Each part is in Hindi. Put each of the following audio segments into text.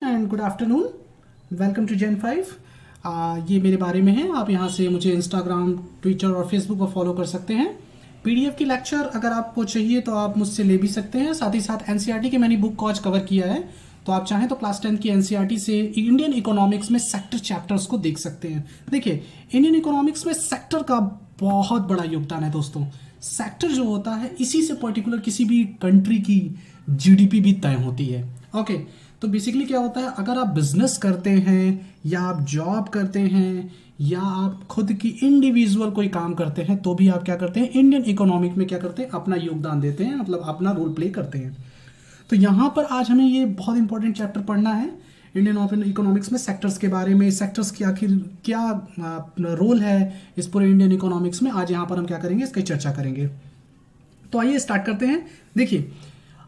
And good afternoon, welcome to Gen 5। ये मेरे बारे में है। आप यहाँ से मुझे इंस्टाग्राम, ट्विटर और फेसबुक पर फॉलो कर सकते हैं। पीडीएफ की लेक्चर अगर आपको चाहिए तो आप मुझसे ले भी सकते हैं। साथ ही साथ एनसीईआरटी की मैंने बुक को आज कवर किया है, तो आप चाहें तो क्लास 10 की एनसीईआरटी से इंडियन इकोनॉमिक्स में सेक्टर चैप्टर्स को देख सकते हैं। देखिए, इंडियन इकोनॉमिक्स में सेक्टर का बहुत बड़ा योगदान है दोस्तों। सेक्टर जो होता है, इसी से पर्टिकुलर किसी भी कंट्री की जीडीपी भी तय होती है। ओके, तो बेसिकली क्या होता है, अगर आप बिजनेस करते हैं या आप जॉब करते हैं या आप खुद की इंडिविजुअल कोई काम करते हैं, तो भी आप क्या करते हैं, इंडियन इकोनॉमिक में क्या करते हैं, अपना योगदान देते हैं, मतलब अपना रोल प्ले करते हैं। तो यहाँ पर आज हमें ये बहुत इंपॉर्टेंट चैप्टर पढ़ना है इंडियन इकोनॉमिक्स में, सेक्टर्स के बारे में। सेक्टर्स की आखिर क्या रोल है इस पूरे इंडियन इकोनॉमिक्स में, आज यहाँ पर हम क्या करेंगे, इसकी चर्चा करेंगे। तो आइए स्टार्ट करते हैं। देखिए,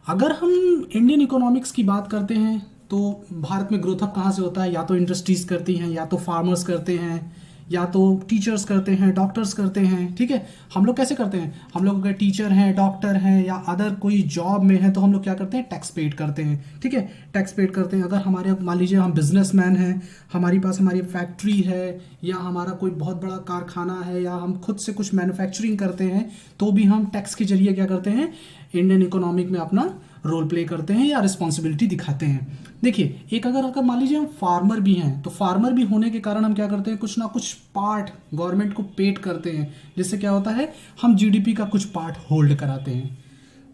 अगर हम इंडियन इकोनॉमिक्स की बात करते हैं तो भारत में ग्रोथ अप कहाँ से होता है, या तो इंडस्ट्रीज करती हैं, या तो फार्मर्स करते हैं, या तो टीचर्स करते हैं, डॉक्टर्स करते हैं। ठीक है, हम लोग कैसे करते हैं, हम लोग अगर टीचर हैं, डॉक्टर हैं या अदर कोई जॉब में है तो हम लोग क्या करते हैं, टैक्स पेड करते हैं। ठीक है, टैक्स पेड करते हैं। अगर हमारे, मान लीजिए हम बिजनेसमैन हैं, हमारी पास हमारी फैक्ट्री है या हमारा कोई बहुत बड़ा कारखाना है या हम खुद से कुछ मैन्युफैक्चरिंग करते हैं, तो भी हम टैक्स के जरिए क्या करते हैं, इंडियन इकोनॉमिक में अपना रोल प्ले करते हैं या रिस्पॉन्सिबिलिटी दिखाते हैं। देखिए, एक अगर मान लीजिए हम फार्मर भी हैं, तो फार्मर भी होने के कारण हम क्या करते हैं, कुछ ना कुछ पार्ट गवर्नमेंट को पेड करते हैं, जिससे क्या होता है, हम जीडीपी का कुछ पार्ट होल्ड कराते हैं।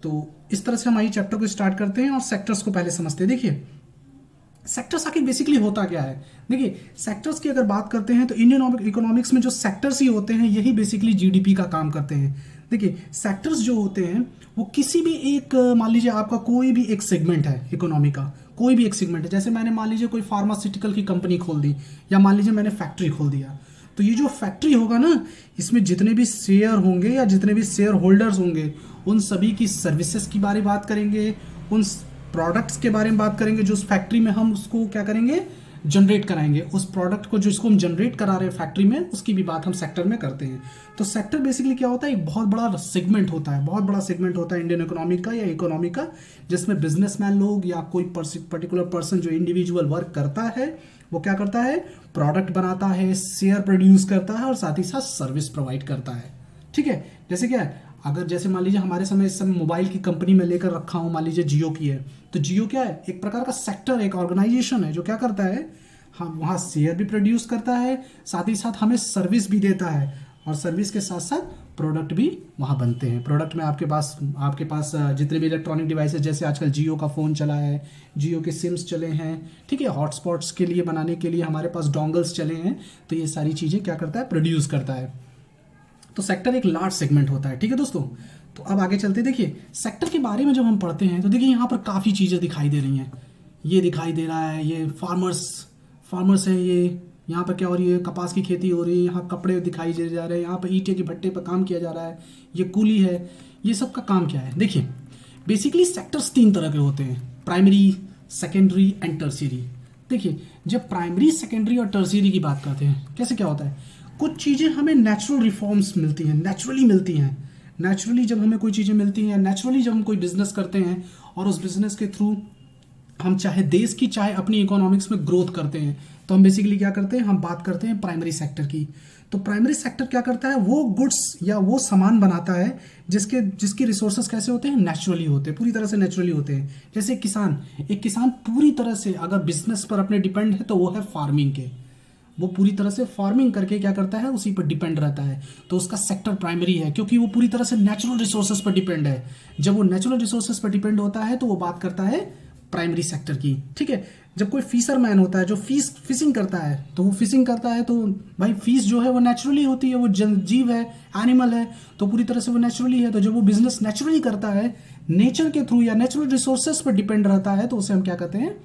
तो इस तरह से हम आई चैप्टर को स्टार्ट करते हैं और सेक्टर्स को पहले समझते हैं। देखिए, सेक्टर्स आखिर बेसिकली होता क्या है। देखिए, सेक्टर्स की अगर बात करते हैं तो इंडियन इकोनॉमिक्स में जो सेक्टर्स ही होते हैं, यही बेसिकली जीडीपी का काम करते हैं। देखिए, सेक्टर्स जो होते हैं वो किसी भी एक, मान लीजिए आपका कोई भी एक सेगमेंट है इकोनॉमी का, कोई भी एक सेगमेंट है। जैसे मैंने मान लीजिए कोई फार्मास्यूटिकल की कंपनी खोल दी, या मान लीजिए मैंने फैक्ट्री खोल दिया, तो ये जो फैक्ट्री होगा ना, इसमें जितने भी शेयर होंगे या जितने भी शेयर होल्डर्स होंगे, उन सभी की सर्विसेज की बारे में बात करेंगे, उन प्रोडक्ट्स के बारे में बात करेंगे जो उस फैक्ट्री में हम उसको क्या करेंगे, जनरेट कराएंगे। उस प्रोडक्ट को जो इसको हम जनरेट करा रहे हैं फैक्ट्री में, उसकी भी बात हम सेक्टर में करते हैं। तो सेक्टर बेसिकली क्या होता है, एक बहुत बड़ा सेगमेंट होता है, बहुत बड़ा सेगमेंट होता है इंडियन इकोनॉमी का या इकोनॉमी का, जिसमें बिजनेसमैन लोग या कोई पर्टिकुलर पर्सन जो इंडिविजुअल वर्क करता है, वो क्या करता है, प्रोडक्ट बनाता है, शेयर प्रोड्यूस करता है और साथ ही साथ सर्विस प्रोवाइड करता है। ठीक है, जैसे क्या है, अगर जैसे मान लीजिए हमारे समय इस समय मोबाइल की कंपनी में लेकर रखा हूं, मान लीजिए जियो की है, तो जियो क्या है, एक प्रकार का सेक्टर, एक ऑर्गेनाइजेशन है जो क्या करता है, हम वहाँ शेयर भी प्रोड्यूस करता है, साथ ही साथ हमें सर्विस भी देता है, और सर्विस के साथ साथ प्रोडक्ट भी वहाँ बनते हैं। प्रोडक्ट में आपके पास जितने भी इलेक्ट्रॉनिक डिवाइसेस, जैसे आजकल जियो का फ़ोन चला है, जियो के सिम्स चले हैं, ठीक है, हॉटस्पॉट्स के लिए बनाने के लिए हमारे पास डोंगल्स चले हैं, तो ये सारी चीज़ें क्या करता है, प्रोड्यूस करता है। तो सेक्टर एक लार्ज सेगमेंट होता है। ठीक है दोस्तों, तो अब आगे चलते। देखिए, सेक्टर के बारे में जब हम पढ़ते हैं तो देखिए यहाँ पर काफ़ी चीज़ें दिखाई दे रही हैं। ये दिखाई दे रहा है, ये फार्मर्स हैं, ये यहाँ पर क्या हो रही है, कपास की खेती हो रही है, यहाँ कपड़े दिखाई दे जा रहे हैं, यहाँ पर ईंटे के भट्टे पर काम किया जा रहा है, ये कूली है। ये सब का काम क्या है, देखिए बेसिकली सेक्टर्स 3 तरह के होते हैं, प्राइमरी, सेकेंडरी एंड टर्शियरी। देखिए, जब प्राइमरी, सेकेंडरी और टर्शियरी की बात करते हैं, कैसे क्या होता है, कुछ चीज़ें हमें नेचुरल रिफॉर्म्स मिलती हैं, नेचुरली मिलती हैं। नेचुरली जब हमें कोई चीज़ें मिलती हैं, नेचुरली जब हम कोई बिजनेस करते हैं और उस बिजनेस के थ्रू हम चाहे देश की चाहे अपनी इकोनॉमिक्स में ग्रोथ करते हैं, तो हम बेसिकली क्या करते हैं, हम बात करते हैं प्राइमरी सेक्टर की। तो प्राइमरी सेक्टर क्या करता है, वो गुड्स या वो सामान बनाता है जिसके रिसोर्सेज कैसे होते हैं, नेचुरली होते हैं, पूरी तरह से नेचुरली होते हैं। जैसे एक किसान पूरी तरह से अगर बिजनेस पर अपने डिपेंड है तो वो है फार्मिंग के, वो पूरी तरह से फार्मिंग करके क्या करता है, उसी पर डिपेंड रहता है, तो उसका सेक्टर प्राइमरी है, क्योंकि वो पूरी तरह से नेचुरल रिसोर्सेज पर डिपेंड है। जब वो नेचुरल रिसोर्सेज पर डिपेंड होता है तो वो बात करता है प्राइमरी सेक्टर की। ठीक है, जब कोई फिशरमैन होता है जो फिशिंग करता है, तो वो फिशिंग करता है, तो भाई फिश जो है वो नेचुरली होती है, वो जीव है, एनिमल है, तो पूरी तरह से वो नेचुरली है। तो जब वो बिजनेस नेचुरली करता है, नेचर के थ्रू या नेचुरल रिसोर्सेज पर डिपेंड रहता है, तो उसे हम क्या कहते हैं,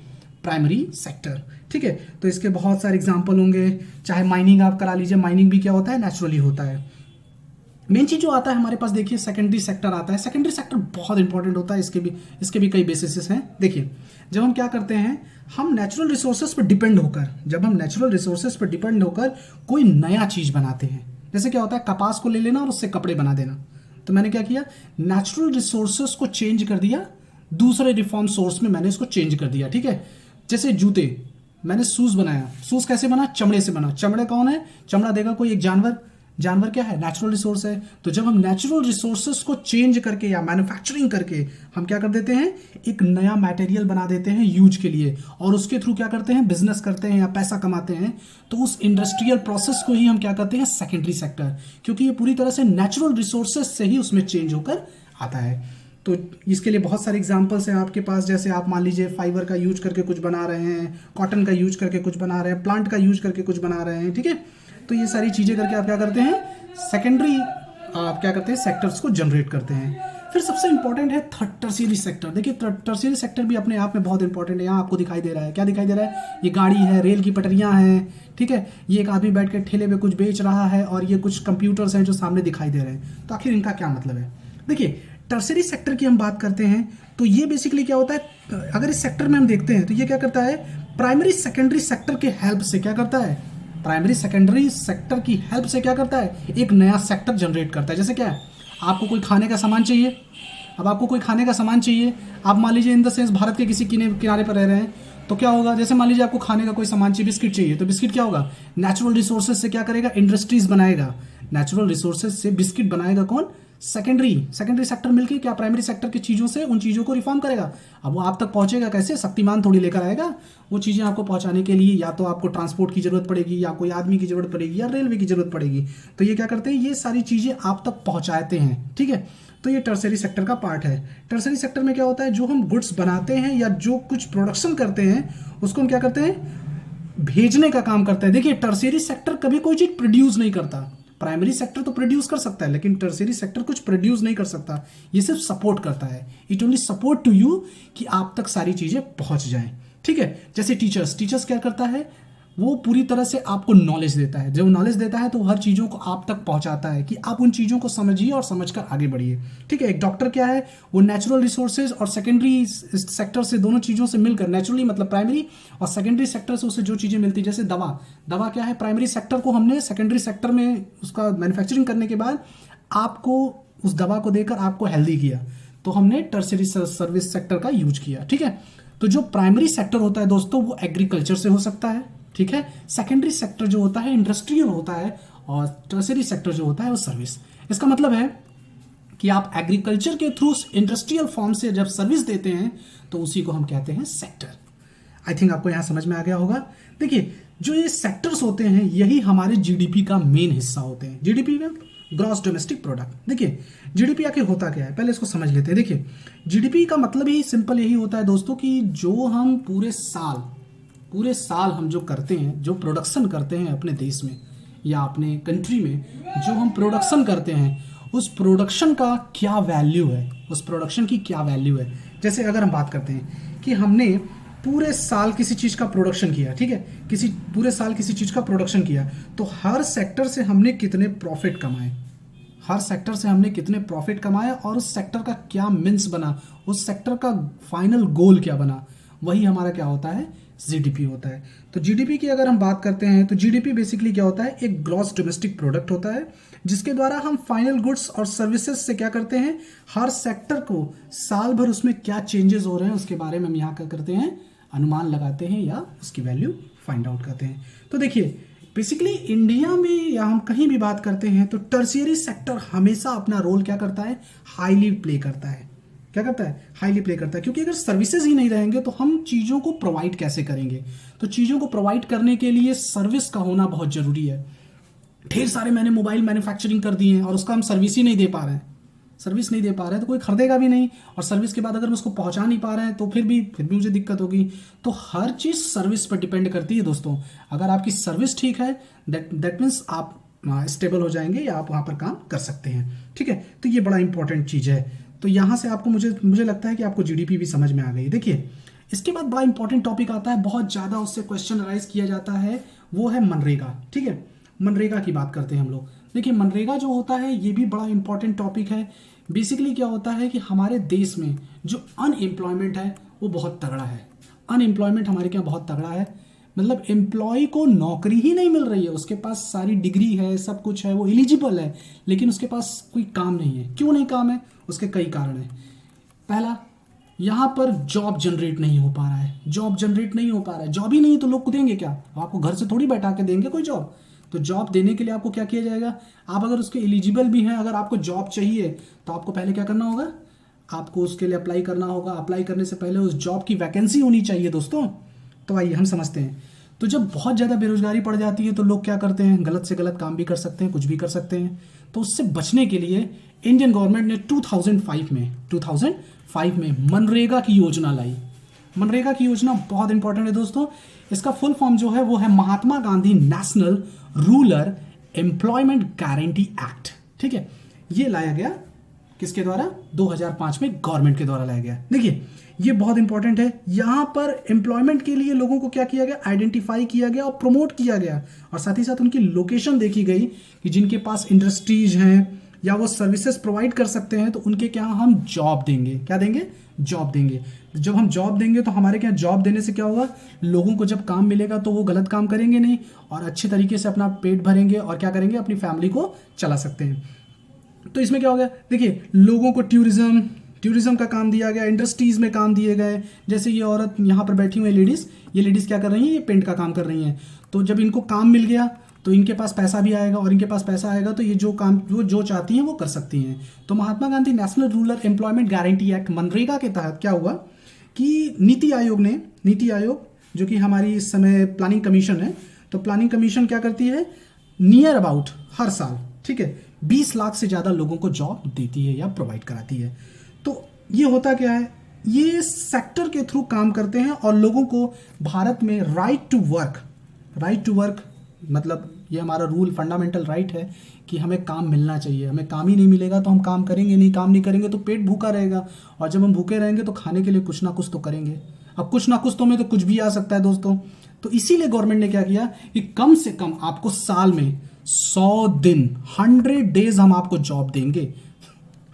प्राइमरी सेक्टर। ठीक है, तो इसके बहुत सारे एग्जाम्पल होंगे, चाहे माइनिंग आप करा लीजिए, माइनिंग भी क्या होता है, नेचुरली होता है। मेन चीज जो आता है हमारे पास, देखिए सेकेंडरी सेक्टर आता है। सेकेंडरी सेक्टर बहुत इंपॉर्टेंट होता है, इसके भी कई बेसिस हैं। देखिए, जब हम क्या करते हैं, हम नेचुरल रिसोर्सेज पर डिपेंड होकर कोई नया चीज बनाते हैं। जैसे क्या होता है, कपास को ले लेना और उससे कपड़े बना देना, तो मैंने क्या किया, नेचुरल रिसोर्सेस को चेंज कर दिया, दूसरे रिफॉर्म सोर्स में मैंने इसको चेंज कर दिया। ठीक है, जैसे जूते, मैंने शूज बनाया, शूज कैसे बना, चमड़े से बना। चमड़े कौन है, चमड़ा देगा कोई एक जानवर, जानवर क्या है, नेचुरल रिसोर्स है। तो जब हम नेचुरल रिसोर्सेस को चेंज करके या मैन्युफैक्चरिंग करके हम क्या कर देते हैं, एक नया मटेरियल बना देते हैं यूज के लिए, और उसके थ्रू क्या करते हैं, बिजनेस करते हैं या पैसा कमाते हैं, तो उस इंडस्ट्रियल प्रोसेस को ही हम क्या करते हैं, सेकेंडरी सेक्टर, क्योंकि ये पूरी तरह से नेचुरल रिसोर्सेस से ही उसमें चेंज होकर आता है। तो इसके लिए बहुत सारे एग्जांपल्स हैं आपके पास, जैसे आप मान लीजिए फाइबर का यूज करके कुछ बना रहे हैं, कॉटन का यूज करके कुछ बना रहे हैं, प्लांट का यूज करके कुछ बना रहे हैं। ठीक है, तो ये सारी चीज़ें करके आप क्या करते हैं, सेकेंडरी आप क्या करते हैं, सेक्टर्स को जनरेट करते हैं। फिर सबसे इंपॉर्टेंट है टर्शियरी सेक्टर। देखिए टर्शियरी सेक्टर भी अपने आप में बहुत इंपॉर्टेंट है। यहाँ आपको दिखाई दे रहा है, क्या दिखाई दे रहा है, ये गाड़ी है, रेल की पटरियाँ हैं, ठीक है, ये एक आदमी बैठ के ठेले पे कुछ बेच रहा है, और ये कुछ कंप्यूटर्स हैं जो सामने दिखाई दे रहे हैं। तो आखिर इनका क्या मतलब है, देखिए टर्शियरी सेक्टर की हम बात करते हैं तो ये बेसिकली क्या होता है, अगर इस सेक्टर में हम देखते हैं तो ये क्या करता है, प्राइमरी सेकेंडरी सेक्टर के हेल्प से क्या करता है, प्राइमरी सेकेंडरी सेक्टर की हेल्प से क्या करता है, एक नया सेक्टर जनरेट करता है। जैसे क्या है, आपको कोई खाने का सामान चाहिए, अब आपको कोई खाने का सामान चाहिए, आप मान लीजिए इन द सेंस भारत के किसी किनारे पर रह रहे हैं, तो क्या होगा, जैसे मान लीजिए आपको खाने का कोई सामान चाहिए, बिस्किट चाहिए, तो बिस्किट क्या होगा, नेचुरल रिसोर्सेज से क्या करेगा, इंडस्ट्रीज बनाएगा, नेचुरल रिसोर्सेज से बिस्किट बनाएगा कौन, सेकेंडरी सेक्टर मिलकर क्या प्राइमरी सेक्टर की चीज़ों से उन चीज़ों को रिफॉर्म करेगा। अब वो आप तक पहुंचेगा कैसे, शक्तिमान थोड़ी लेकर आएगा, वो चीज़ें आपको पहुंचाने के लिए या तो आपको ट्रांसपोर्ट की जरूरत पड़ेगी, या कोई आदमी की जरूरत पड़ेगी, या रेलवे की जरूरत पड़ेगी। तो ये क्या करते हैं, ये सारी चीज़ें आप तक पहुँचाते हैं। ठीक है, तो ये टर्शियरी सेक्टर का पार्ट है। टर्शियरी सेक्टर में क्या होता है, जो हम गुड्स बनाते हैं या जो कुछ प्रोडक्शन करते हैं उसको हम क्या करते हैं, भेजने का काम करता है। देखिए टर्शियरी सेक्टर कभी कोई चीज़ प्रोड्यूस नहीं करता, प्राइमरी सेक्टर तो प्रोड्यूस कर सकता है, लेकिन टर्शियरी सेक्टर कुछ प्रोड्यूस नहीं कर सकता, ये सिर्फ सपोर्ट करता है। It only support to you, कि आप तक सारी चीज़ें पहुंच जाएं। ठीक है, जैसे टीचर्स क्या करता है, वो पूरी तरह से आपको नॉलेज देता है। जब नॉलेज देता है तो हर चीज़ों को आप तक पहुंचाता है कि आप उन चीज़ों को समझिए और समझकर आगे बढ़िए। ठीक है, एक डॉक्टर क्या है, वो नेचुरल रिसोर्सेज और सेकेंडरी सेक्टर से, दोनों चीज़ों से मिलकर, नेचुरली मतलब प्राइमरी और सेकेंडरी सेक्टर से उसे जो चीज़ें मिलती है, जैसे दवा क्या है, प्राइमरी सेक्टर को हमने सेकेंडरी सेक्टर में उसका मैन्युफैक्चरिंग करने के बाद आपको उस दवा को देकर आपको हेल्दी किया, तो हमने टर्शियरी सर्विस सेक्टर का यूज किया। ठीक है, तो जो प्राइमरी सेक्टर होता है दोस्तों, वो एग्रीकल्चर से हो सकता है। ठीक है, सेकेंडरी सेक्टर जो होता है इंडस्ट्रियल होता है, और टर्शियरी सेक्टर जो होता है वो सर्विस। इसका मतलब है कि आप एग्रीकल्चर के थ्रू इंडस्ट्रियल फॉर्म से जब सर्विस देते हैं तो उसी को हम कहते हैं सेक्टर। आई थिंक आपको यहां समझ में आ गया होगा। देखिए जो ये सेक्टर्स होते हैं यही हमारे जीडीपी का मेन हिस्सा होते हैं। जीडीपी में ग्रॉस डोमेस्टिक प्रोडक्ट। देखिए जीडीपी आखिर होता क्या है, पहले इसको समझ लेते हैं। देखिए जीडीपी का मतलब ही सिंपल यही होता है दोस्तों कि जो हम पूरे साल हम जो करते हैं, जो प्रोडक्शन करते हैं अपने देश में या अपने कंट्री में, जो हम प्रोडक्शन करते हैं उस प्रोडक्शन का क्या वैल्यू है, उस प्रोडक्शन की क्या वैल्यू है। जैसे अगर हम बात करते हैं कि हमने पूरे साल किसी चीज़ का प्रोडक्शन किया, ठीक है, पूरे साल किसी चीज़ का प्रोडक्शन किया, तो हर सेक्टर से हमने कितने प्रॉफिट कमाए, और उस सेक्टर का क्या मीन्स बना, उस सेक्टर का फाइनल गोल क्या बना, वही हमारा क्या होता है, जीडीपी होता है। तो जीडीपी की अगर हम बात करते हैं तो जीडीपी बेसिकली क्या होता है, एक ग्रॉस डोमेस्टिक प्रोडक्ट होता है, जिसके द्वारा हम फाइनल गुड्स और सर्विसेज से क्या करते हैं, हर सेक्टर को साल भर उसमें क्या चेंजेस हो रहे हैं उसके बारे में हम यहाँ क्या करते हैं, अनुमान लगाते हैं या उसकी वैल्यू फाइंड आउट करते हैं। तो देखिए बेसिकली इंडिया में या हम कहीं भी बात करते हैं तो टर्शियरी सेक्टर हमेशा अपना रोल क्या करता है, हाईली प्ले करता है। हाईली प्ले करता है, क्योंकि अगर सर्विसेज ही नहीं रहेंगे तो हम चीज़ों को प्रोवाइड कैसे करेंगे। तो चीज़ों को प्रोवाइड करने के लिए सर्विस का होना बहुत ज़रूरी है। ढेर सारे मैंने मोबाइल मैन्युफैक्चरिंग कर दिए हैं और उसका हम सर्विस ही नहीं दे पा रहे हैं, तो कोई खरीदेगा भी नहीं, और सर्विस के बाद अगर हम उसको पहुंचा नहीं पा रहे हैं तो फिर भी मुझे दिक्कत होगी। तो हर चीज़ सर्विस पर डिपेंड करती है दोस्तों। अगर आपकी सर्विस ठीक है दैट मीन्स आप स्टेबल हो जाएंगे या आप वहाँ पर काम कर सकते हैं। ठीक है, तो ये बड़ा इंपॉर्टेंट चीज़ है। तो यहाँ से आपको मुझे लगता है कि आपको जीडीपी भी समझ में आ गई। देखिए इसके बाद बड़ा इंपॉर्टेंट टॉपिक आता है, बहुत ज़्यादा उससे क्वेश्चन अराइज किया जाता है, वो है मनरेगा। ठीक है, मनरेगा की बात करते हैं हम लोग। देखिए मनरेगा जो होता है ये भी बड़ा इंपॉर्टेंट टॉपिक है। बेसिकली क्या होता है कि हमारे देश में जो अनएम्प्लॉयमेंट है वो बहुत तगड़ा है। अनएम्प्लॉयमेंट हमारे क्या बहुत तगड़ा है। मतलब एम्प्लॉय को नौकरी ही नहीं मिल रही है, उसके पास सारी डिग्री है, सब कुछ है, वो एलिजिबल है, लेकिन उसके पास कोई काम नहीं है। क्यों नहीं काम है? उसके कई कारण हैं। पहला, यहाँ पर जॉब जनरेट नहीं हो पा रहा है। जॉब जनरेट नहीं हो पा रहा है, जॉब ही नहीं तो लोग को देंगे क्या? आपको घर से थोड़ी बैठा के देंगे कोई जॉब। तो जॉब देने के लिए आपको क्या किया जाएगा? आप अगर उसके एलिजिबल भी हैं, अगर आपको जॉब चाहिए तो आपको पहले क्या करना होगा? आपको उसके लिए अप्लाई करना होगा। अप्लाई करने से पहले उस जॉब की वैकेंसी होनी चाहिए दोस्तों। तो आइए हम समझते हैं। तो जब बहुत ज़्यादा बेरोजगारी पड़ जाती है तो लोग क्या करते हैं? गलत से गलत काम भी कर सकते हैं, कुछ भी कर सकते हैं। तो उससे बचने के लिए इंडियन गवर्नमेंट ने 2005 में मनरेगा की योजना लाई। मनरेगा की योजना बहुत इंपॉर्टेंट है दोस्तों। इसका फुल फॉर्म जो है वो है Mahatma Gandhi National Rural Employment Guarantee Act. ठीक है, ये लाया गया किसके द्वारा? 2005 में गवर्नमेंट के द्वारा लाया गया। देखिए, ये बहुत इंपॉर्टेंट है। यहां पर एम्प्लॉयमेंट के लिए लोगों को क्या किया गया? आइडेंटिफाई किया गया और प्रमोट किया गया, और साथ ही साथ उनकी लोकेशन देखी गई कि जिनके पास इंडस्ट्रीज हैं या वो सर्विसेज प्रोवाइड कर सकते हैं तो उनके क्या हम जॉब देंगे। क्या देंगे? जॉब देंगे। जब हम जॉब देंगे तो हमारे क्या, जॉब देने से क्या होगा? लोगों को जब काम मिलेगा तो वो गलत काम करेंगे नहीं और अच्छे तरीके से अपना पेट भरेंगे और क्या करेंगे? अपनी फैमिली को चला सकते हैं। तो इसमें क्या हो गया? देखिए, लोगों को टूरिज्म का काम दिया गया, इंडस्ट्रीज में काम दिए गए। जैसे ये औरत यहाँ पर बैठी हुई है, ये लेडीज क्या कर रही हैं? ये पेंट का काम कर रही हैं। तो जब इनको काम मिल गया तो इनके पास पैसा भी आएगा, और इनके पास पैसा आएगा तो ये जो काम वो जो चाहती हैं वो कर सकती हैं। तो Mahatma Gandhi National Rural Employment Guarantee Act मनरेगा के तहत क्या हुआ कि नीति आयोग जो कि हमारी इस समय प्लानिंग कमीशन है, तो प्लानिंग कमीशन क्या करती है? नियर अबाउट हर साल, ठीक है, 20 लाख से ज़्यादा लोगों को जॉब देती है या प्रोवाइड कराती है। तो ये होता क्या है? ये सेक्टर के थ्रू काम करते हैं और लोगों को भारत में राइट टू वर्क मतलब ये हमारा रूल, फंडामेंटल राइट है कि हमें काम मिलना चाहिए। हमें काम ही नहीं मिलेगा तो हम काम करेंगे नहीं, काम नहीं करेंगे तो पेट भूखा रहेगा, और जब हम भूखे रहेंगे तो खाने के लिए कुछ ना कुछ तो करेंगे। अब कुछ ना कुछ तो में तो कुछ भी आ सकता है दोस्तों। तो इसीलिए गवर्नमेंट ने क्या किया कि कम से कम आपको साल में 100 दिन, 100 डेज हम आपको जॉब देंगे।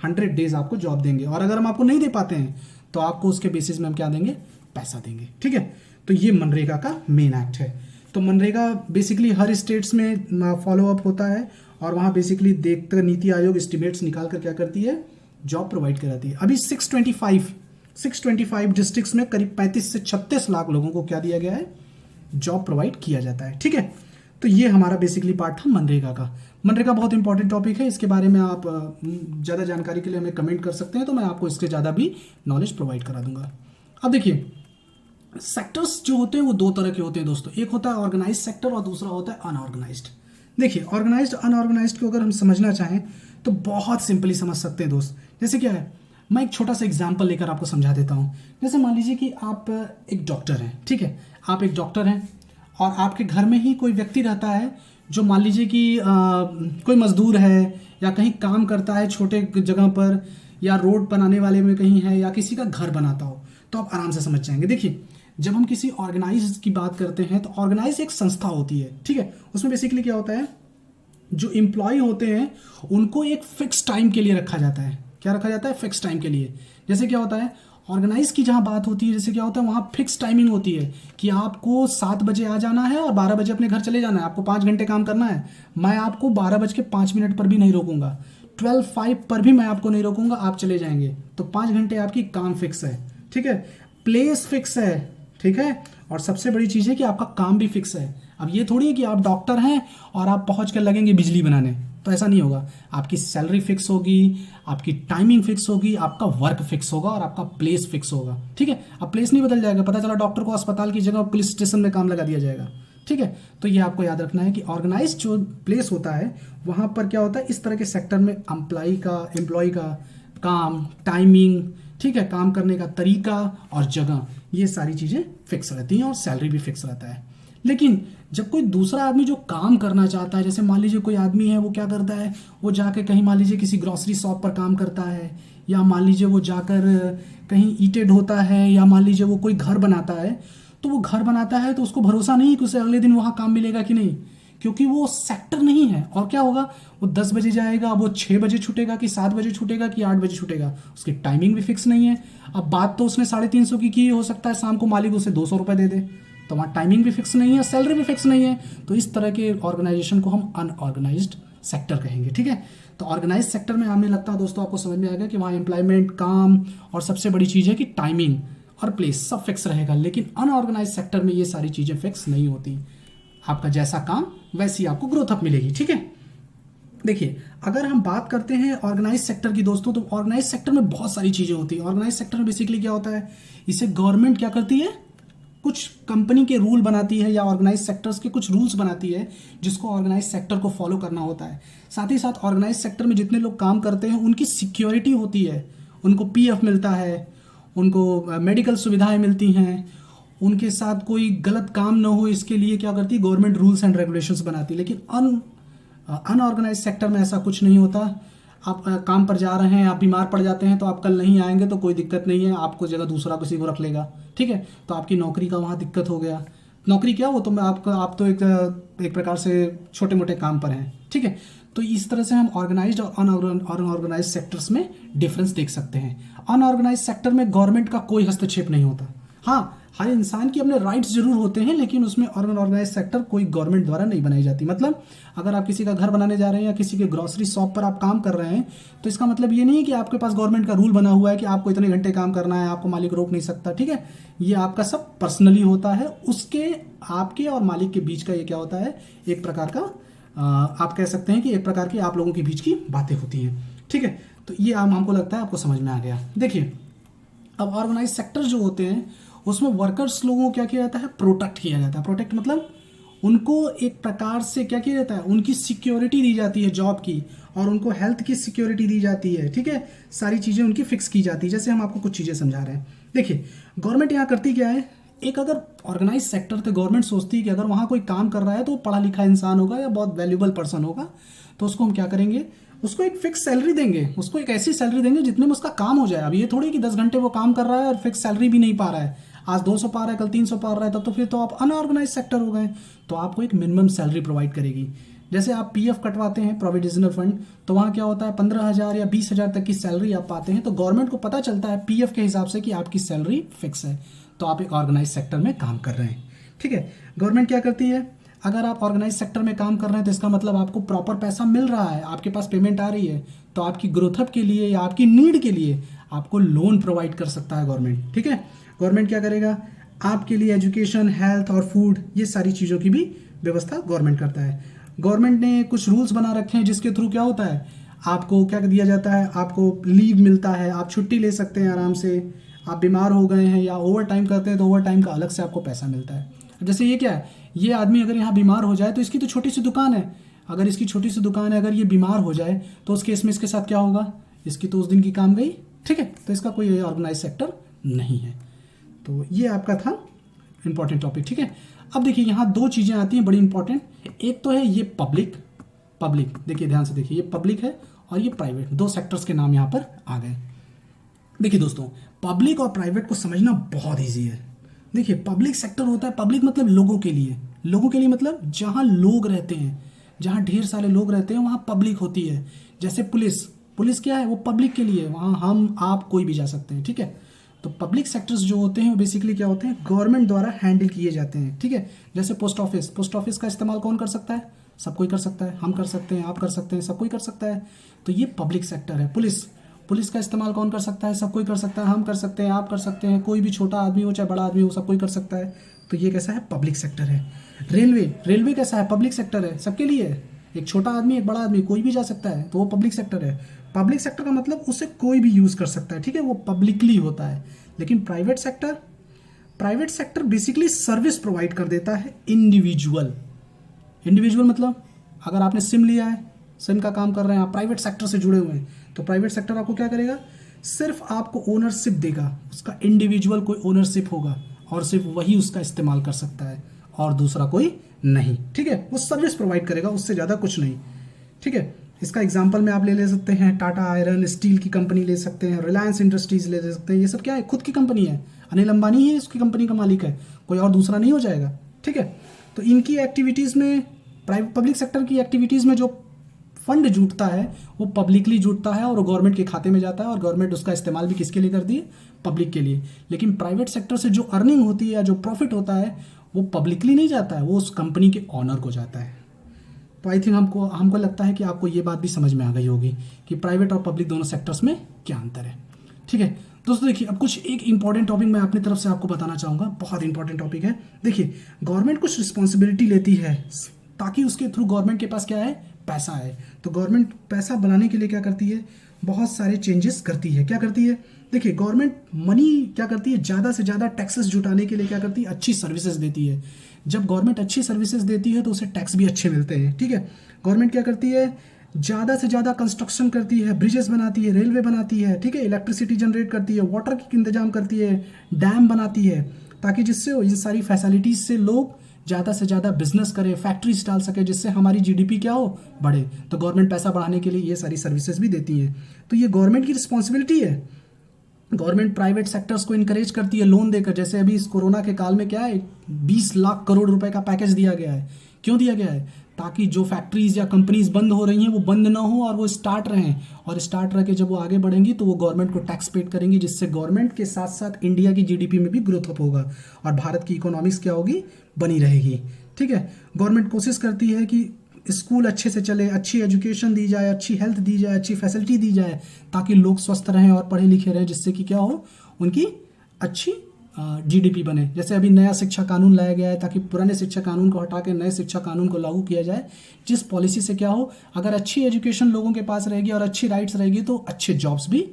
100 डेज आपको जॉब देंगे, और अगर हम आपको नहीं दे पाते हैं तो आपको उसके बेसिस में हम क्या देंगे? पैसा देंगे। ठीक है, तो ये मनरेगा का मेन एक्ट है। तो मनरेगा बेसिकली हर स्टेट्स में फॉलो अप होता है, और वहाँ बेसिकली देखकर नीति आयोग एस्टिमेट्स निकाल कर क्या करती है? जॉब प्रोवाइड कराती है। अभी 625 डिस्ट्रिक्ट्स में करीब 35 से 36 लाख लोगों को क्या दिया गया है? जॉब प्रोवाइड किया जाता है। ठीक है, तो ये हमारा बेसिकली पार्ट था मनरेगा का। मनरेगा बहुत इंपॉर्टेंट टॉपिक है, इसके बारे में आप ज़्यादा जानकारी के लिए हमें कमेंट कर सकते हैं, तो मैं आपको इससे ज़्यादा भी नॉलेज प्रोवाइड करा दूंगा। अब देखिए, सेक्टर्स जो होते हैं वो दो तरह के होते हैं दोस्तों। एक होता है ऑर्गेनाइज सेक्टर और दूसरा होता है अनऑर्गेनाइज्ड। देखिए, ऑर्गेनाइज्ड अनऑर्गेनाइज्ड को अगर हम समझना चाहें तो बहुत सिंपली समझ सकते हैं दोस्त। जैसे क्या है, मैं एक छोटा सा एग्जाम्पल लेकर आपको समझा देता हूँ। जैसे मान लीजिए कि आप एक डॉक्टर हैं, ठीक है, आप एक डॉक्टर हैं और आपके घर में ही कोई व्यक्ति रहता है जो मान लीजिए कि कोई मजदूर है या कहीं काम करता है छोटे जगह पर, या रोड बनाने वाले में कहीं है, या किसी का घर बनाता हो, तो आप आराम से समझ जाएंगे। देखिए, जब हम किसी ऑर्गेनाइज की बात करते हैं तो ऑर्गेनाइज एक संस्था होती है, ठीक है। उसमें बेसिकली क्या होता है, जो एम्प्लॉय होते हैं उनको एक फिक्स टाइम के लिए रखा जाता है। क्या रखा जाता है? फिक्स टाइम के लिए। जैसे क्या होता है, ऑर्गेनाइज की जहाँ बात होती है, जैसे क्या होता है, वहाँ फिक्स टाइमिंग होती है कि आपको 7 बजे आ जाना है और 12 बजे अपने घर चले जाना है। आपको 5 घंटे काम करना है। मैं आपको 12:05 पर भी नहीं रोकूंगा, 12:05 पर भी मैं आपको नहीं रोकूंगा, आप चले जाएंगे। तो 5 घंटे आपकी काम फिक्स है, ठीक है। प्लेस फिक्स है, ठीक है। और सबसे बड़ी चीज़ है कि आपका काम भी फिक्स है। अब ये थोड़ी है कि आप डॉक्टर हैं और आप पहुंच कर लगेंगे बिजली बनाने, तो ऐसा नहीं होगा। आपकी सैलरी फिक्स होगी, आपकी टाइमिंग फिक्स होगी, आपका वर्क फिक्स होगा और आपका प्लेस फिक्स होगा, ठीक है। अब प्लेस नहीं बदल जाएगा, पता चला डॉक्टर को अस्पताल की जगह पुलिस स्टेशन में काम लगा दिया जाएगा, ठीक है। तो ये आपको याद रखना है कि ऑर्गेनाइज जो प्लेस होता है वहाँ पर क्या होता है, इस तरह के सेक्टर में एम्प्लॉय का काम, टाइमिंग, ठीक है, काम करने का तरीका और जगह, ये सारी चीज़ें फिक्स रहती हैं और सैलरी भी फिक्स रहता है। लेकिन जब कोई दूसरा आदमी जो काम करना चाहता है, जैसे मान लीजिए कोई आदमी है, वो क्या करता है, वो जाके कहीं मान लीजिए किसी ग्रॉसरी शॉप पर काम करता है, या मान लीजिए वो जाकर कहीं ईंटें ढोता है, या मान लीजिए वो कोई घर बनाता है। तो वो घर बनाता है तो उसको भरोसा नहीं कि उसे अगले दिन वहाँ काम मिलेगा कि नहीं, क्योंकि वो सेक्टर नहीं है। और क्या होगा, वो 10 बजे जाएगा, वो 6 बजे छूटेगा कि 7 बजे छूटेगा कि 8 बजे छूटेगा, उसकी टाइमिंग भी फिक्स नहीं है। अब बात तो उसने 350 की हो सकता है, शाम को मालिक उसे 200 रुपये दे दे, तो वहाँ टाइमिंग भी फिक्स नहीं है, सैलरी भी फिक्स नहीं है, तो इस तरह के ऑर्गेनाइजेशन को हम अनऑर्गेनाइज्ड सेक्टर कहेंगे। ठीक है, तो ऑर्गेनाइज सेक्टर में हमें लगता है दोस्तों आपको समझ में आएगा कि वहाँ एम्प्लॉयमेंट, काम और सबसे बड़ी चीज़ है कि टाइमिंग और प्लेस सब फिक्स रहेगा। लेकिन अनऑर्गेनाइज सेक्टर में ये सारी चीज़ें फिक्स नहीं होती, आपका जैसा काम वैसी आपको ग्रोथ अप मिलेगी। ठीक है, देखिए अगर हम बात करते हैं ऑर्गेनाइज सेक्टर की दोस्तों, तो ऑर्गेनाइज सेक्टर में बहुत सारी चीज़ें होती हैं। ऑर्गेनाइज सेक्टर में बेसिकली क्या होता है, इसे गवर्नमेंट क्या करती है, कुछ कंपनी के रूल बनाती है या ऑर्गेनाइज सेक्टर्स के कुछ रूल्स बनाती है जिसको ऑर्गेनाइज सेक्टर को फॉलो करना होता है। साथ ही साथ ऑर्गेनाइज सेक्टर में जितने लोग काम करते हैं उनकी सिक्योरिटी होती है, उनको पीएफ मिलता है, उनको मेडिकल सुविधाएं मिलती हैं, उनके साथ कोई गलत काम ना हो इसके लिए क्या करती है गवर्नमेंट रूल्स एंड रेगुलेशंस बनाती है। लेकिन अनऑर्गेनाइज सेक्टर में ऐसा कुछ नहीं होता। आप काम पर जा रहे हैं, आप बीमार पड़ जाते हैं तो आप कल नहीं आएंगे तो कोई दिक्कत नहीं है, आपको जगह दूसरा किसी को रख लेगा। ठीक है, तो आपकी नौकरी का वहाँ दिक्कत हो गया। नौकरी क्या, वो तो मैं आप तो एक प्रकार से छोटे मोटे काम पर हैं। ठीक है, तो इस तरह से हम ऑर्गेनाइज्ड और अनऑर्गेनाइज सेक्टर्स में डिफरेंस देख सकते हैं। अनऑर्गेनाइज सेक्टर में गवर्नमेंट का कोई हस्तक्षेप नहीं होता। हाँ, हर इंसान की अपने राइट्स जरूर होते हैं, लेकिन उसमें अनऑर्गेनाइज सेक्टर कोई गवर्नमेंट द्वारा नहीं बनाई जाती। मतलब अगर आप किसी का घर बनाने जा रहे हैं या किसी के ग्रोसरी शॉप पर आप काम कर रहे हैं, तो इसका मतलब ये नहीं है कि आपके पास गवर्नमेंट का रूल बना हुआ है कि आपको इतने घंटे काम करना है, आपको मालिक रोक नहीं सकता। ठीक है, ये आपका सब पर्सनली होता है, उसके आपके और मालिक के बीच का ये क्या होता है, एक प्रकार का आप कह सकते हैं कि एक प्रकार की आप लोगों के बीच की बातें होती हैं। ठीक है, तो ये हमको लगता है आपको समझ में आ गया। देखिए अब ऑर्गेनाइज सेक्टर जो होते हैं उसमें वर्कर्स लोगों को क्या किया जाता है, प्रोटेक्ट किया जाता है। प्रोटेक्ट मतलब उनको एक प्रकार से क्या किया जाता है, उनकी सिक्योरिटी दी जाती है जॉब की, और उनको हेल्थ की सिक्योरिटी दी जाती है। ठीक है, सारी चीज़ें उनकी फिक्स की जाती है। जैसे हम आपको कुछ चीज़ें समझा रहे हैं। देखिए गवर्नमेंट यहाँ करती क्या है, एक अगर ऑर्गेनाइज सेक्टर तो गवर्नमेंट सोचती है कि अगर वहाँ कोई काम कर रहा है तो वो पढ़ा लिखा इंसान होगा या बहुत वैल्यूबल पर्सन होगा, तो उसको हम क्या करेंगे, उसको एक फिक्स सैलरी देंगे, उसको एक ऐसी सैलरी देंगे जितने में उसका काम हो जाए। अब ये थोड़ी कि 10 घंटे वो काम कर रहा है और फिक्स सैलरी भी नहीं पा रहा है, आज 200 पा रहा है, कल 300 पा रहा है, तब तो फिर तो आप अनऑर्गेनाइज सेक्टर हो गए। तो आपको एक मिनिमम सैलरी प्रोवाइड करेगी। जैसे आप पीएफ कटवाते हैं, प्रोविडेंशियल फंड, तो वहाँ क्या होता है 15,000 या 20,000 तक की सैलरी आप पाते हैं, तो गवर्नमेंट को पता चलता है पीएफ के हिसाब से कि आपकी सैलरी फिक्स है, तो आप एक ऑर्गेनाइज सेक्टर में काम कर रहे हैं। ठीक है, गवर्नमेंट क्या करती है, अगर आप ऑर्गेनाइज सेक्टर में काम कर रहे हैं तो इसका मतलब आपको प्रॉपर पैसा मिल रहा है, आपके पास पेमेंट आ रही है, तो आपकी ग्रोथ अप के लिए या आपकी नीड के लिए आपको लोन प्रोवाइड कर सकता है गवर्नमेंट। ठीक है, गवर्नमेंट क्या करेगा, आपके लिए एजुकेशन, हेल्थ और फूड, ये सारी चीज़ों की भी व्यवस्था गवर्नमेंट करता है। गवर्नमेंट ने कुछ रूल्स बना रखे हैं जिसके थ्रू क्या होता है, आपको क्या दिया जाता है, आपको लीव मिलता है, आप छुट्टी ले सकते हैं आराम से। आप बीमार हो गए हैं या ओवर टाइम करते हैं तो ओवर टाइम का अलग से आपको पैसा मिलता है। जैसे ये क्या है, ये आदमी अगर यहाँ बीमार हो जाए तो इसकी तो छोटी सी दुकान है, अगर इसकी छोटी सी दुकान है, अगर ये बीमार हो जाए तो उस केस में इसके साथ क्या होगा, इसकी तो उस दिन की काम गई। ठीक है, तो इसका कोई ऑर्गेनाइज सेक्टर नहीं है। तो ये आपका था इंपॉर्टेंट टॉपिक। ठीक है, अब देखिए यहाँ दो चीज़ें आती हैं बड़ी इंपॉर्टेंट। एक तो है ये पब्लिक, देखिए ध्यान से देखिए, ये पब्लिक है और ये प्राइवेट, दो सेक्टर्स के नाम यहाँ पर आ गए। देखिए दोस्तों, पब्लिक और प्राइवेट को समझना बहुत ईजी है। देखिए पब्लिक सेक्टर होता है, पब्लिक मतलब लोगों के लिए, लोगों के लिए मतलब जहाँ लोग रहते हैं, जहाँ ढेर सारे लोग रहते हैं वहाँ पब्लिक होती है। जैसे पुलिस क्या है, वो पब्लिक के लिए, वहाँ हम आप कोई भी जा सकते हैं। ठीक है, तो पब्लिक सेक्टर्स जो होते हैं वो बेसिकली क्या होते हैं, गवर्नमेंट द्वारा हैंडल किए जाते हैं। ठीक है, जैसे पोस्ट ऑफिस का इस्तेमाल कौन कर सकता है, सब कोई कर सकता है, हम कर सकते हैं, आप कर सकते हैं, सब कोई कर सकता है, तो ये पब्लिक सेक्टर है। पुलिस का इस्तेमाल कौन कर सकता है, सब कोई कर सकता है, हम कर सकते हैं, आप कर सकते हैं, कोई भी छोटा आदमी हो चाहे बड़ा आदमी हो, सब कोई कर सकता है, तो ये कैसा है, पब्लिक सेक्टर है। रेलवे कैसा है, पब्लिक सेक्टर है, सबके लिए है, एक छोटा आदमी एक बड़ा आदमी कोई भी जा सकता है, तो वो पब्लिक सेक्टर है। पब्लिक सेक्टर का मतलब उसे कोई भी यूज़ कर सकता है। ठीक है, वो पब्लिकली होता है। लेकिन private sector basically service provide कर देता है इंडिविजुअल मतलब अगर आपने सिम लिया है, सिम का काम कर रहे हैं आप, प्राइवेट सेक्टर से जुड़े हुए हैं, तो प्राइवेट सेक्टर आपको क्या करेगा, सिर्फ आपको ओनरशिप देगा, उसका इंडिविजुअल कोई ओनरशिप होगा और सिर्फ वही उसका इस्तेमाल कर सकता है और दूसरा कोई नहीं। ठीक है, वो सर्विस प्रोवाइड करेगा, उससे ज़्यादा कुछ नहीं। ठीक है, इसका एग्जांपल में आप ले सकते हैं, टाटा आयरन स्टील की कंपनी ले सकते हैं, रिलायंस इंडस्ट्रीज ले सकते हैं। ये सब क्या है, खुद की कंपनी है, अनिल अंबानी ही इसकी कंपनी का मालिक है, कोई और दूसरा नहीं हो जाएगा। ठीक है, तो इनकी एक्टिविटीज़ में, पब्लिक सेक्टर की एक्टिविटीज़ में जो फंड जुटता है वो पब्लिकली जुटता है और गवर्नमेंट के खाते में जाता है, और गवर्नमेंट उसका इस्तेमाल भी किसके लिए करती है, पब्लिक के लिए। लेकिन प्राइवेट सेक्टर से जो अर्निंग होती है या जो प्रॉफिट होता है वो पब्लिकली नहीं जाता है, वो उस कंपनी के ऑनर को जाता है। तो आई थिंक हमको लगता है कि आपको ये बात भी समझ में आ गई होगी कि प्राइवेट और पब्लिक दोनों सेक्टर्स में क्या अंतर है। ठीक है दोस्तों, देखिए अब कुछ एक इंपॉर्टेंट टॉपिक मैं अपनी तरफ से आपको बताना चाहूँगा, बहुत इंपॉर्टेंट टॉपिक है। देखिए गवर्नमेंट कुछ रिस्पॉन्सिबिलिटी लेती है ताकि उसके थ्रू गवर्नमेंट के पास क्या है, पैसा है। तो गवर्नमेंट पैसा बनाने के लिए क्या करती है, बहुत सारे चेंजेस करती है। क्या करती है, देखिए गवर्नमेंट मनी क्या करती है, ज़्यादा से ज़्यादा टैक्सेस जुटाने के लिए क्या करती है, अच्छी सर्विसेज देती है। जब गवर्नमेंट अच्छी सर्विसेज देती है तो उसे टैक्स भी अच्छे मिलते हैं। ठीक है, गवर्नमेंट क्या करती है, ज़्यादा से ज़्यादा कंस्ट्रक्शन करती है, ब्रिजेस बनाती है, रेलवे बनाती है, ठीक है, इलेक्ट्रिसिटी जनरेट करती है, वाटर की इंतजाम करती है, डैम बनाती है, ताकि जिससे इन सारी फैसिलिटीज़ से लोग ज़्यादा से ज़्यादा बिजनेस करें, फैक्ट्रीज डाल सके, जिससे हमारी जीडीपी क्या हो, बढ़े। तो गवर्नमेंट पैसा बढ़ाने के लिए ये सारी सर्विसेज भी देती है। तो ये गवर्नमेंट की रिस्पॉन्सिबिलिटी है। गवर्नमेंट प्राइवेट सेक्टर्स को इनकरेज करती है लोन देकर। जैसे अभी इस कोरोना के काल में क्या है, 20 लाख करोड़ रुपए का पैकेज दिया गया है। क्यों दिया गया है, ताकि जो फैक्ट्रीज या कंपनीज बंद हो रही हैं वो बंद ना हो और वो स्टार्ट रहें, और स्टार्ट रह के जब वो आगे बढ़ेंगी तो वो गवर्नमेंट को टैक्स पेड करेंगी, जिससे गवर्नमेंट के साथ साथ इंडिया की जीडीपी में भी ग्रोथ अप होगा और भारत की इकोनॉमिक्स क्या होगी, बनी रहेगी। ठीक है, गवर्नमेंट कोशिश करती है कि स्कूल अच्छे से चले, अच्छी एजुकेशन दी जाए, अच्छी हेल्थ दी जाए, अच्छी फैसिलिटी दी जाए, ताकि लोग स्वस्थ रहें और पढ़े लिखे रहें, जिससे कि क्या हो, उनकी अच्छी जीडीपी बने। जैसे अभी नया शिक्षा कानून लाया गया है ताकि पुराने शिक्षा कानून को हटा के नए शिक्षा कानून को लागू किया जाए, जिस पॉलिसी से क्या हो, अगर अच्छी एजुकेशन लोगों के पास रहेगी और अच्छी राइट्स रहेगी तो अच्छे जॉब्स भी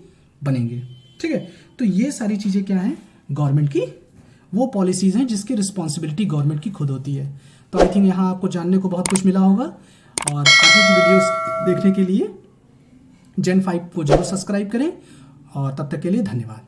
बनेंगे। ठीक है, तो ये सारी चीज़ें क्या हैं, गवर्नमेंट की वो पॉलिसीज़ हैं जिसकी रिस्पॉन्सिबिलिटी गवर्नमेंट की खुद होती है। तो आई थिंक यहाँ आपको जानने को बहुत कुछ मिला होगा, और आगे की वीडियोस देखने के लिए Gen 5 को जरूर सब्सक्राइब करें, और तब तक के लिए धन्यवाद।